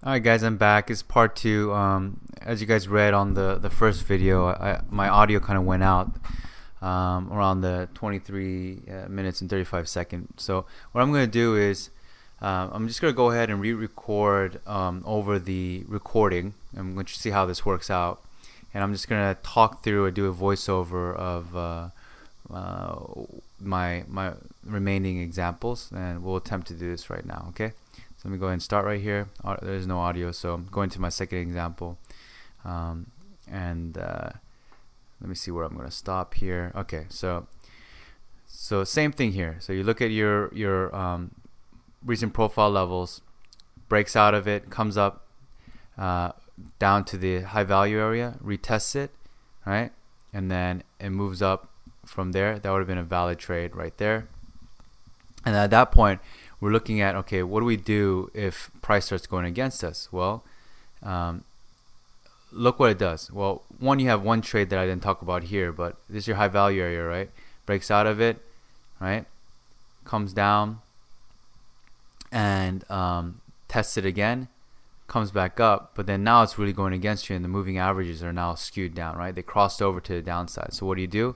Alright guys, I'm back. It's part two. As you guys read on the first video, my audio kind of went out around the 23 minutes and 35 seconds. So what I'm going to do is I'm just going to go ahead and re-record over the recording. I'm going to see how this works out. And I'm just going to talk through and do a voiceover of my remaining examples, and we'll attempt to do this right now, okay? Let me go ahead and start right here. There's no audio, so I'm going to my second example. Let me see where I'm going to stop here. Okay, so same thing here. So you look at your recent profile levels, breaks out of it, comes up down to the high value area, retests it, right? And then it moves up from there. That would have been a valid trade right there. And at that point, we're looking at, okay, what do we do if price starts going against us? Well, look what it does. Well, one, you have one trade that I didn't talk about here, but this is your high value area, right? Breaks out of it, right? Comes down and tests it again, comes back up, but then now it's really going against you, and the moving averages are now skewed down, right? They crossed over to the downside. So what do?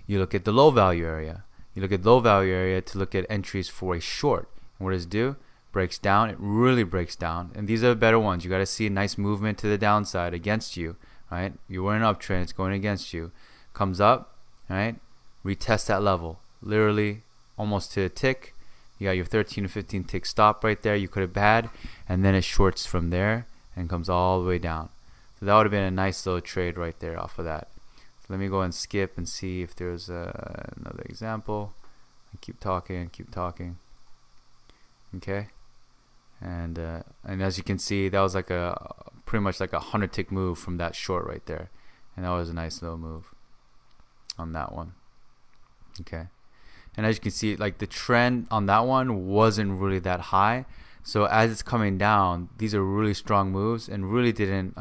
You look at the low value area. You look at low value area to look at entries for a short. What does it do? Breaks down. It really breaks down, and these are the better ones. You got to see a nice movement to the downside against you, right? You were in an uptrend, it's going against you, comes up, right? Retest that level, literally almost to a tick. You got your 13 to 15 tick stop right there. You could have had, and then it shorts from there and comes all the way down. So that would have been a nice little trade right there off of that. So let me go and skip and see if there's another example. Keep talking. Okay, and as you can see, that was like pretty much like a 100 tick move from that short right there, and that was a nice little move on that one. Okay, and as you can see, like the trend on that one wasn't really that high, so as it's coming down, these are really strong moves, and really didn't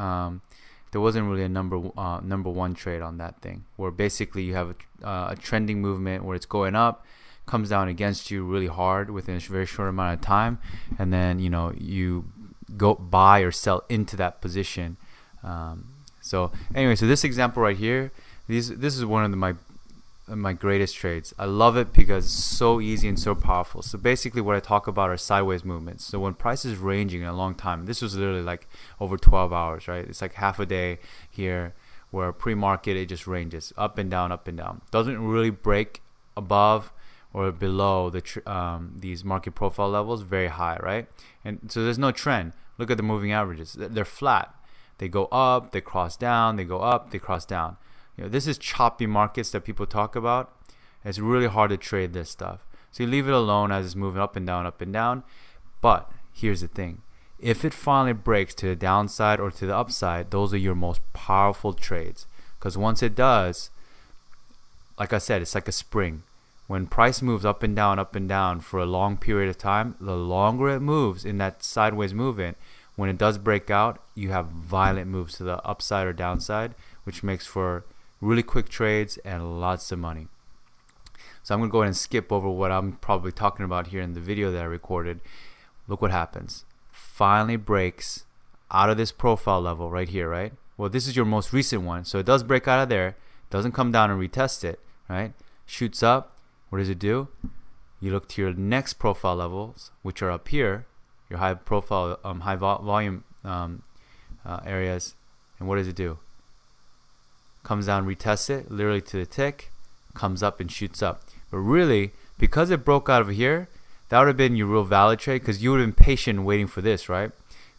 there wasn't really a number one trade on that thing, where basically you have a trending movement where it's going up, comes down against you really hard within a very short amount of time, and then you go buy or sell into that position. So anyway, so this example right here, this is one of my greatest trades. I love it because it's so easy and so powerful. So basically what I talk about are sideways movements. So when price is ranging in a long time, this was literally like over 12 hours, right? It's like half a day here, where pre-market it just ranges up and down, doesn't really break above or below these market profile levels very high, right? And so there's no trend. Look at the moving averages. They're flat. They go up, they cross down, they go up, they cross down. This is choppy markets that people talk about. It's really hard to trade this stuff. So you leave it alone as it's moving up and down. But here's the thing. If it finally breaks to the downside or to the upside, those are your most powerful trades. Because once it does, like I said, it's like a spring. When price moves up and down for a long period of time, the longer it moves in that sideways movement, when it does break out, you have violent moves to the upside or downside, which makes for really quick trades and lots of money. So I'm going to go ahead and skip over what I'm probably talking about here in the video that I recorded. Look what happens. Finally breaks out of this profile level right here, right? Well, this is your most recent one, so it does break out of there, doesn't come down and retest it, right? Shoots up. What does it do? You look to your next profile levels, which are up here, your high profile, high volume areas, and what does it do? Comes down, retests it, literally to the tick, comes up and shoots up. But really, because it broke out of here, that would have been your real valid trade, because you would have been patient waiting for this, right?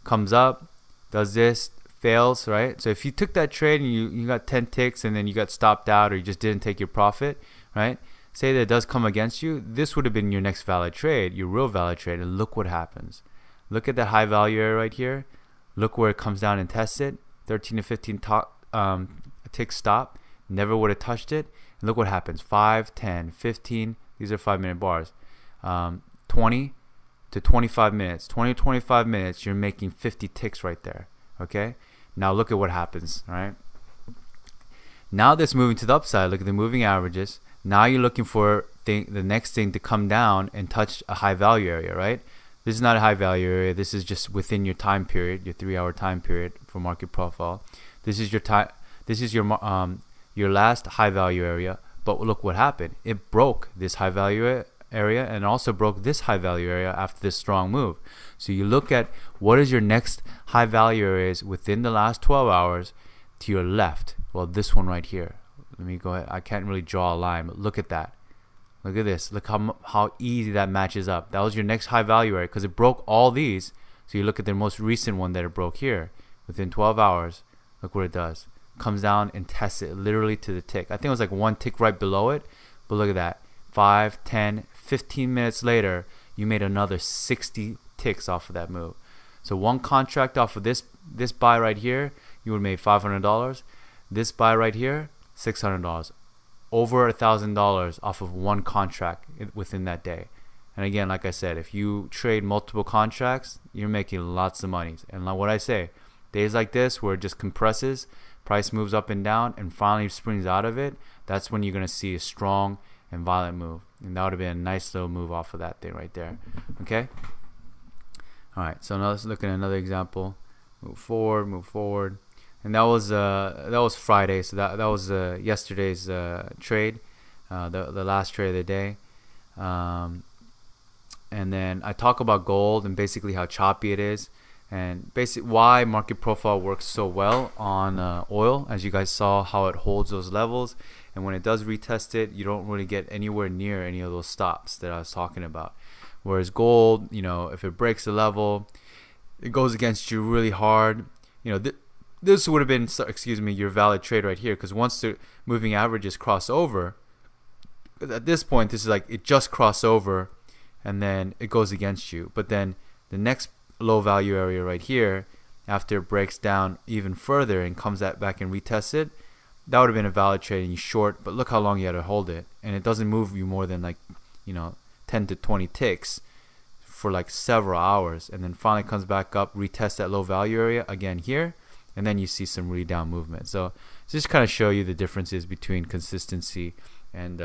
Comes up, does this, fails, right? So if you took that trade and you got 10 ticks and then you got stopped out, or you just didn't take your profit, right? Say that it does come against you, this would have been your next valid trade, your real valid trade, and look what happens. Look at that high value area right here. Look where it comes down and tests it. 13 to 15 tick stop. Never would have touched it. And look what happens. 5, 10, 15. These are 5-minute bars. 20 to 25 minutes. 20 to 25 minutes, you're making 50 ticks right there. Okay? Now look at what happens, right? Now that's moving to the upside. Look at the moving averages. Now you're looking for the next thing to come down and touch a high value area, right? This is not a high value area. This is just within your time period, your 3-hour time period for market profile. This is your time. This is your last high value area. But look what happened. It broke this high value area and also broke this high value area after this strong move. So you look at what is your next high value areas within the last 12 hours to your left. Well, this one right here. Let me go ahead. I can't really draw a line, but look at that. Look at this. Look how easy that matches up. That was your next high value area because it broke all these. So you look at the most recent one that it broke here within 12 hours. Look what it does. Comes down and tests it literally to the tick. I think it was like one tick right below it, but look at that. 5, 10, 15 minutes later, you made another 60 ticks off of that move. So one contract off of this buy right here, you would have made $500. This buy right here, $600. Over $1,000 off of one contract within that day. And again, like I said, if you trade multiple contracts, you're making lots of money. And like what I say, days like this where it just compresses, price moves up and down and finally springs out of it, that's when you're going to see a strong and violent move. And that would have been a nice little move off of that thing right there. Okay? Alright, so now let's look at another example. Move forward. And that was Friday, so that was yesterday's trade, the last trade of the day. And then I talk about gold and basically how choppy it is. And basically why market profile works so well on oil, as you guys saw how it holds those levels, and when it does retest it, you don't really get anywhere near any of those stops that I was talking about. Whereas gold, if it breaks the level, it goes against you really hard. This would have been, your valid trade right here, because once the moving averages cross over, at this point this is like it just crossed over and then it goes against you. But then the next low value area right here, after it breaks down even further and comes back and retests it, that would have been a valid trade and you short. But look how long you had to hold it, and it doesn't move you more than 10 to 20 ticks for like several hours, and then finally comes back up, retests that low value area again here, and then you see some really down movement. So just kind of show you the differences between consistency and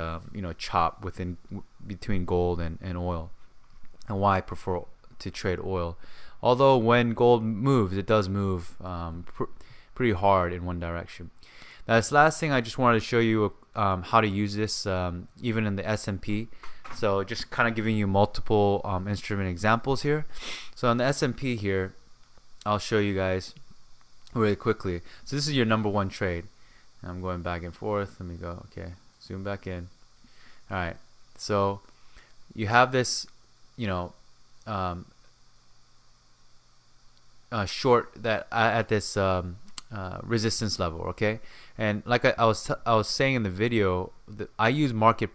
chop between gold and oil, and why I prefer to trade oil. Although when gold moves, it does move pretty hard in one direction. Now, this last thing I just wanted to show you how to use this even in the S&P. So just kind of giving you multiple instrument examples here. So on the S&P here, I'll show you guys really quickly. So this is your number one trade. I'm going back and forth. Let me go. Okay, zoom back in. All right. So you have this, short that at this resistance level. Okay, and like I was saying in the video, I use market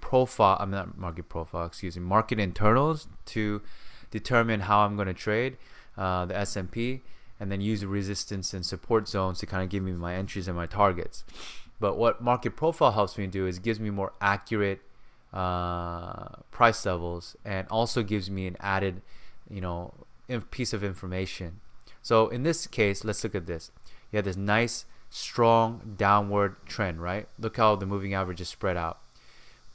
internals to determine how I'm going to trade the S&P, and then use the resistance and support zones to kind of give me my entries and my targets. But what market profile helps me do is gives me more accurate price levels, and also gives me an added piece of information. So in this case, let's look at this. You have this nice strong downward trend, right? Look how the moving average is spread out.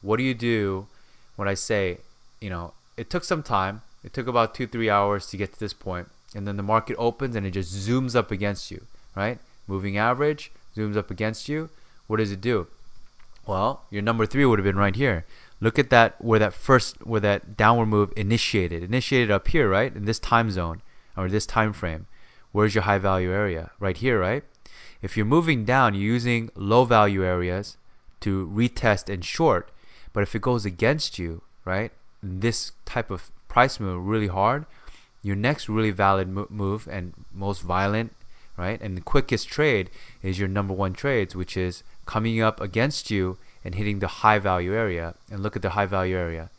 What do you do when I say, it took some time, it took about 2-3 hours to get to this point, and then the market opens and it just zooms up against you, right? Moving average zooms up against you. What does it do? Well, your number 3 would have been right here. Look at that, where that downward move initiated up here, right? In this time zone or this time frame. Where's your high value area? Right here, right? If you're moving down, you're using low value areas to retest and short. But if it goes against you, right, this type of price move really hard, your next really valid move and most violent, right, and the quickest trade is your number one trades, which is coming up against you and hitting the high value area. And look at the high value area.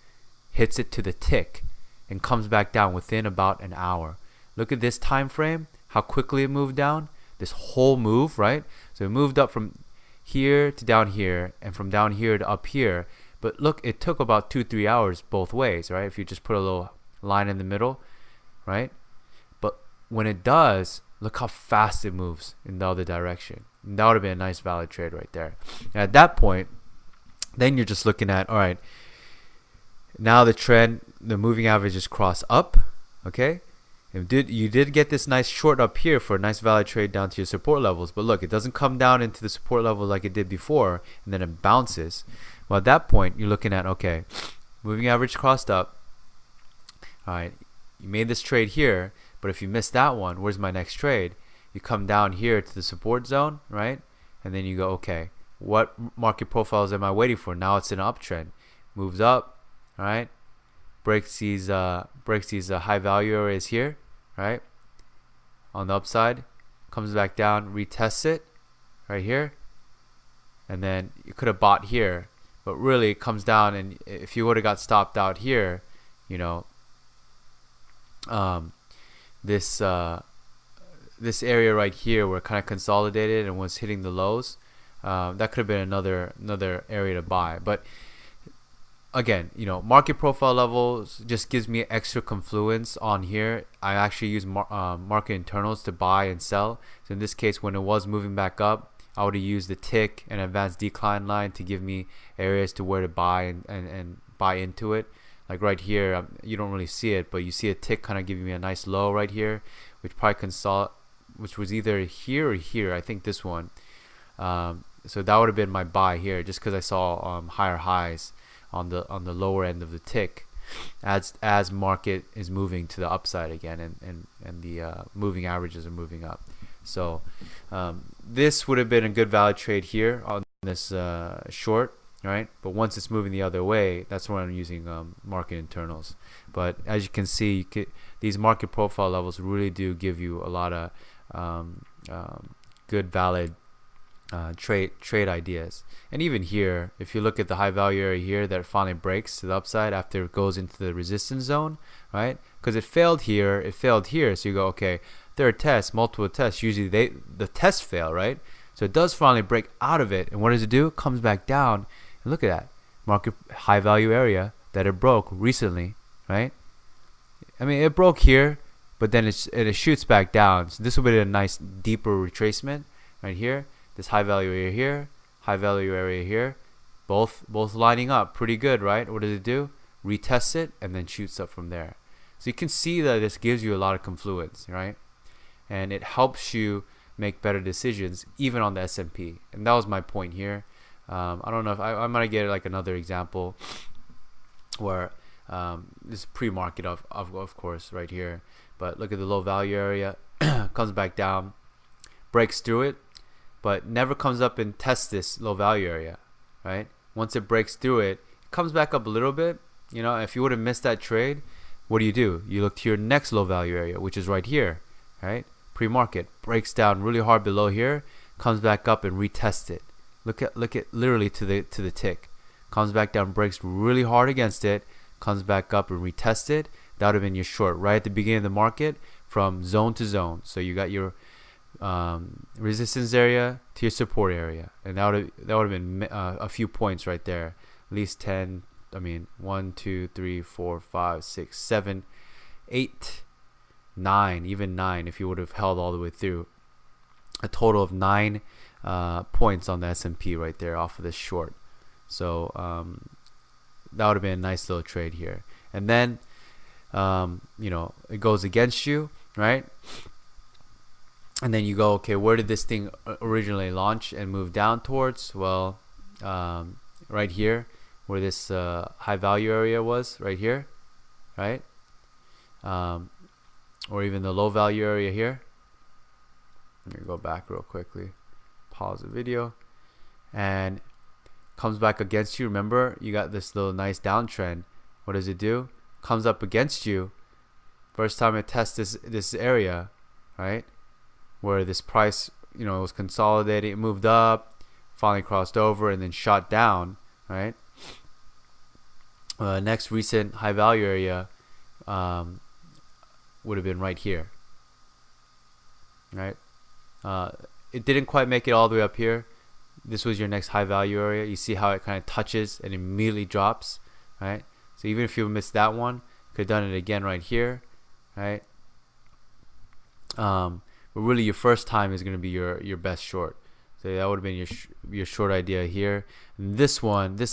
Hits it to the tick and comes back down within about an hour. Look at this time frame, how quickly it moved down. This whole move, right? So it moved up from here to down here, and from down here to up here. But look, it took about 2-3 hours both ways, right? If you just put a little line in the middle, right? But when it does, look how fast it moves in the other direction. And that would have been a nice valid trade right there. And at that point, then you're just looking at, all right, now the trend, the moving averages cross up, Okay, you did get this nice short up here for a nice valid trade down to your support levels, but look, it doesn't come down into the support level like it did before, and then it bounces. Well, at that point, you're looking at, okay, moving average crossed up. All right, you made this trade here, but if you miss that one, where's my next trade? You come down here to the support zone, right? And then you go, okay, what market profiles am I waiting for? Now it's an uptrend, moves up, all right, breaks these high value areas here, right, on the upside, comes back down, retests it right here, and then you could have bought here, but really it comes down, and if you would have got stopped out here, you know, this area right here where it kind of consolidated and was hitting the lows, that could have been another area to buy. But again, you know, market profile levels just gives me extra confluence on here. I actually use market internals to buy and sell. So in this case, when it was moving back up, I would have used the tick and advanced decline line to give me areas to where to buy and buy into it. Like right here, you don't really see it, but you see a tick kind of giving me a nice low right here, which probably which was either here or here. I think this one. So that would have been my buy here, just because I saw higher highs on the lower end of the tick, as market is moving to the upside again, and the moving averages are moving up. So this would have been a good valid trade here on this short, right? But once it's moving the other way, that's when I'm using market internals. But as you can see, these market profile levels really do give you a lot of good valid trade ideas. And even here, if you look at the high value area here that finally breaks to the upside after it goes into the resistance zone, right? Because it failed here, so you go, okay, third test, multiple tests, usually the tests fail, right? So it does finally break out of it, and what does it do? It comes back down, and look at that market high value area that it broke recently, right? I mean, it broke here, but then it shoots back down. So this will be a nice deeper retracement right here. This high value area here, high value area here, both lining up pretty good, right? What does it do? Retests it and then shoots up from there. So you can see that this gives you a lot of confluence, right? And it helps you make better decisions even on the S&P. And that was my point here. I don't know if I might get like another example where this is pre-market of course right here, but look at the low value area, comes back down, breaks through it, but never comes up and tests this low value area, right? Once it breaks through it, it comes back up a little bit. You know, if you would have missed that trade, what do? You look to your next low value area, which is right here, right? Pre-market breaks down really hard below here, comes back up and retests it. Look at literally to the tick. Comes back down, breaks really hard against it, comes back up and retests it. That would have been your short right at the beginning of the market from zone to zone. So you got your resistance area to your support area, and that would have been a few points right there, at least 10. I mean 1 2 3 4 5 6 7 8 9, even 9 if you would have held all the way through. A total of 9 points on the S&P right there off of this short. So that would have been a nice little trade here. And then you know, it goes against you, right? And then you go, okay, where did this thing originally launch and move down towards? Well, right here, where this high value area was, right here, right? Or even the low value area here. Let me go back real quickly. Pause the video. And comes back against you. Remember, you got this little nice downtrend. What does it do? Comes up against you. First time it tests this area, right? Where this price, you know, was consolidating, it moved up, finally crossed over, and then shot down, right? Next recent high value area would have been right here, right? It didn't quite make it all the way up here. This was your next high value area. You see how it kind of touches and immediately drops, right? So even if you missed that one, could have done it again right here, right? But really your first time is going to be your best short. So that would have been your short idea here. And this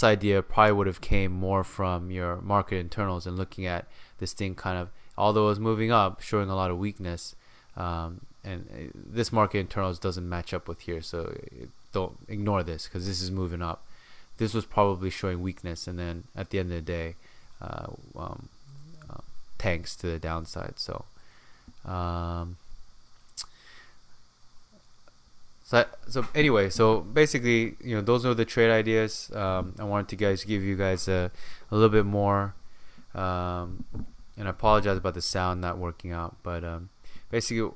idea probably would have came more from your market internals and looking at this thing kind of although it was moving up, showing a lot of weakness. And this market internals doesn't match up with here, so don't ignore this because this is moving up. This was probably showing weakness, and then at the end of the day, tanks to the downside. So anyway, so basically, those are the trade ideas. I wanted to give you guys a little bit more, and I apologize about the sound not working out, but basically,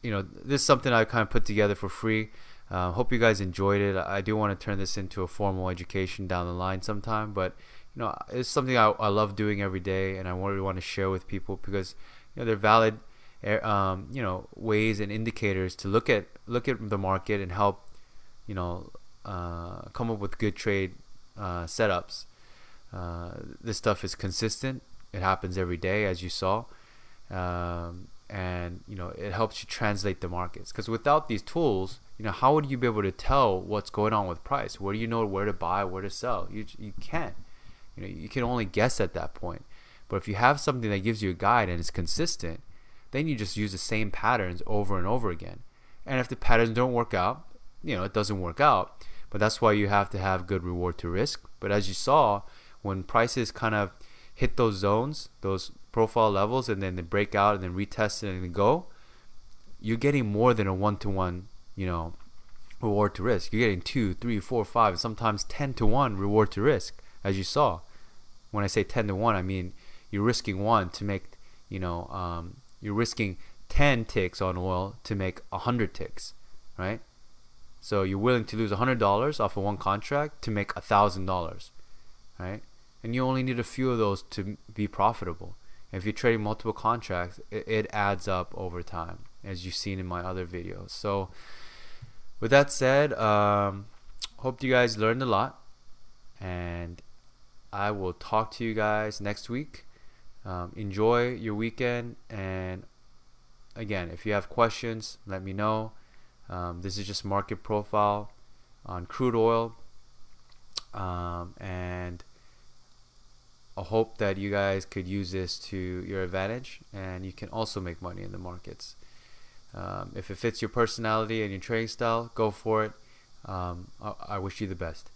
this is something I kind of put together for free. Hope you guys enjoyed it. I do want to turn this into a formal education down the line sometime, but it's something I love doing every day, and I really want to share with people because they're valid ways and indicators to look at the market and help come up with good trade setups. This stuff is consistent. It happens every day, as you saw, and it helps you translate the markets, because without these tools, how would you be able to tell what's going on with price? Where do you know where to buy, where to sell? You can't. You can only guess at that point. But if you have something that gives you a guide and is consistent, then you just use the same patterns over and over again. And if the patterns don't work out, it doesn't work out. But that's why you have to have good reward to risk. But as you saw, when prices kind of hit those zones, those profile levels, and then they break out and then retest it and go, you're getting more than a 1-to-1, reward to risk. You're getting 2, 3, 4, 5, sometimes 10-to-1 reward to risk, as you saw. When I say 10-to-1, I mean you're risking 1 to make, you're risking 10 ticks on oil to make 100 ticks, right? So you're willing to lose $100 off of one contract to make $1,000, right? And you only need a few of those to be profitable. And if you're trading multiple contracts, it adds up over time, as you've seen in my other videos. So with that said, hope you guys learned a lot, and I will talk to you guys next week. Enjoy your weekend, and again, if you have questions, let me know. This is just market profile on crude oil, and I hope that you guys could use this to your advantage, and you can also make money in the markets. If it fits your personality and your trading style, go for it. I wish you the best.